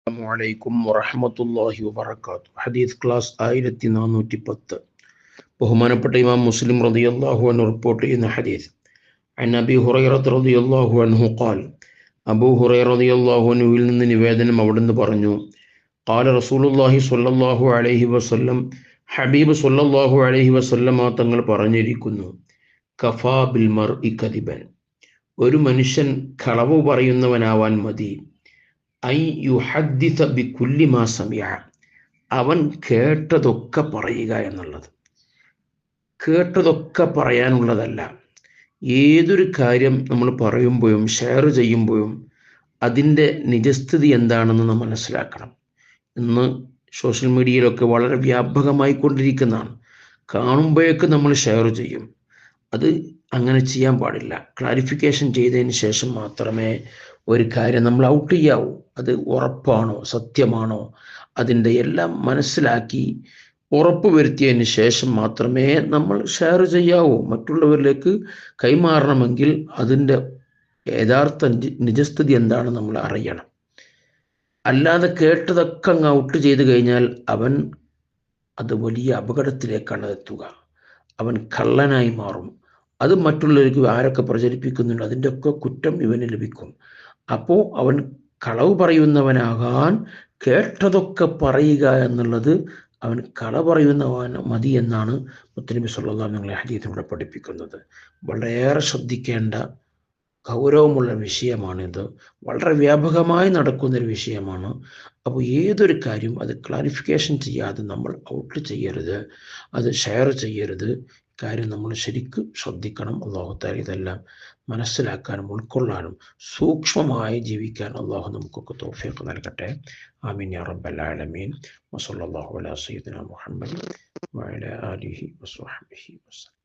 അലൈക്കും വറഹ്മത്തുള്ളാഹി വബറകാതുഹു. ഹദീസ് ക്ലാസ് 1410. ബഹുമാനപ്പെട്ട ഇമാം മുസ്ലിം റളിയല്ലാഹു അൻഹു റിപ്പോർട്ട് ചെയ്യുന്ന ഹദീസ്. അൻ അബീ ഹുറൈറ റളിയല്ലാഹു അൻഹു ഖാൽ, അബൂ ഹുറൈറ റളിയല്ലാഹു അൻഹുവിൽ നിന്ന് നിവേദനം, അവിടുന്ന് പറഞ്ഞു, ഖാല റസൂലുള്ളാഹി സ്വല്ലല്ലാഹു അലൈഹി വസല്ലം, ഹബീബ് സ്വല്ലല്ലാഹു അലൈഹി വസല്ലം തങ്ങൾ പറഞ്ഞിരിക്കുന്നു, കഫാ ബിൽ മർഇ കദിബൻ, ഒരു മനുഷ്യൻ കളവ് പറയുന്നവനാവാൻ മതി, ഐ യുഹദ്ദിസ ബികുല്ലി മാ സമിഅ, അവൻ കേട്ടതൊക്കെ പറയുക എന്നുള്ളത്. കേട്ടതൊക്കെ പറയാനുള്ളതല്ല. ഏതൊരു കാര്യം നമ്മൾ പറയുമ്പോഴും ഷെയർ ചെയ്യുമ്പോഴും അതിൻ്റെ നിജസ്ഥിതി എന്താണെന്ന് നാം മനസ്സിലാക്കണം. ഇന്ന് സോഷ്യൽ മീഡിയയിലൊക്കെ വളരെ വ്യാപകമായി കൊണ്ടിരിക്കുന്നതാണ്. കാണുമ്പോഴേക്ക് നമ്മൾ ഷെയർ ചെയ്യും. അത് അങ്ങനെ ചെയ്യാൻ പാടില്ല. ക്ലാരിഫിക്കേഷൻ ചെയ്തതിന് ശേഷം മാത്രമേ ഒരു കാര്യം നമ്മൾ ഔട്ട് ചെയ്യാവൂ. അത് ഉറപ്പാണോ, സത്യമാണോ, അതിൻ്റെ എല്ലാം മനസ്സിലാക്കി ഉറപ്പ് വരുത്തിയതിന് ശേഷം മാത്രമേ നമ്മൾ ഷെയർ ചെയ്യാവൂ. മറ്റുള്ളവരിലേക്ക് കൈമാറണമെങ്കിൽ അതിൻ്റെ യഥാർത്ഥ നിജസ്ഥിതി എന്താണ് നമ്മൾ അറിയണം. അല്ലാതെ കേട്ടതൊക്കെ അങ്ങ് ഔട്ട് ചെയ്ത് കഴിഞ്ഞാൽ അത് വലിയ അപകടത്തിലേക്കാണ് എത്തുക. അവൻ കള്ളനായി മാറും. അത് മറ്റുള്ളവർക്ക് ആരൊക്കെ പ്രചരിപ്പിക്കുന്നുണ്ട് അതിൻ്റെയൊക്കെ കുറ്റം ഇവന് ലഭിക്കും. അപ്പോൾ അവൻ കളവ് പറയുന്നവനാകാൻ കേട്ടതൊക്കെ പറയുക എന്നുള്ളത് അവൻ കള പറയുന്നവൻ മതി എന്നാണ് മുത്തനബി സ്വല്ലല്ലാഹു അലൈഹി വസല്ലം ഹദീസിലൂടെ പഠിപ്പിക്കുന്നത്. വളരെയേറെ ശ്രദ്ധിക്കേണ്ട ഗൗരവമുള്ള വിഷയമാണിത്. വളരെ വ്യാപകമായി നടക്കുന്നൊരു വിഷയമാണ്. അപ്പോൾ ഏതൊരു കാര്യം അത് ക്ലാരിഫിക്കേഷൻ ചെയ്യാതെ നമ്മൾ ഔട്ട് ചെയ്യരുത്, അത് ഷെയർ ചെയ്യരുത്. കാര്യം നമ്മൾ ശരിക്കും ശ്രദ്ധിക്കണം. അല്ലാഹു തആല ഇതെല്ലാം മനസ്സിലാക്കാനും ഉൾക്കൊള്ളാനും സൂക്ഷ്മമായി ജീവിക്കാൻ അല്ലാഹു നമുക്കൊക്കെ തൗഫീഖ് നൽകട്ടെ. ആമീൻ യാ റബ്ബൽ ആലമീൻ. വസല്ലല്ലാഹു അലാ സയ്യിദിനാ മുഹമ്മദ് വഅലാ ആലിഹി വസഹ്ബിഹി വസല്ലം.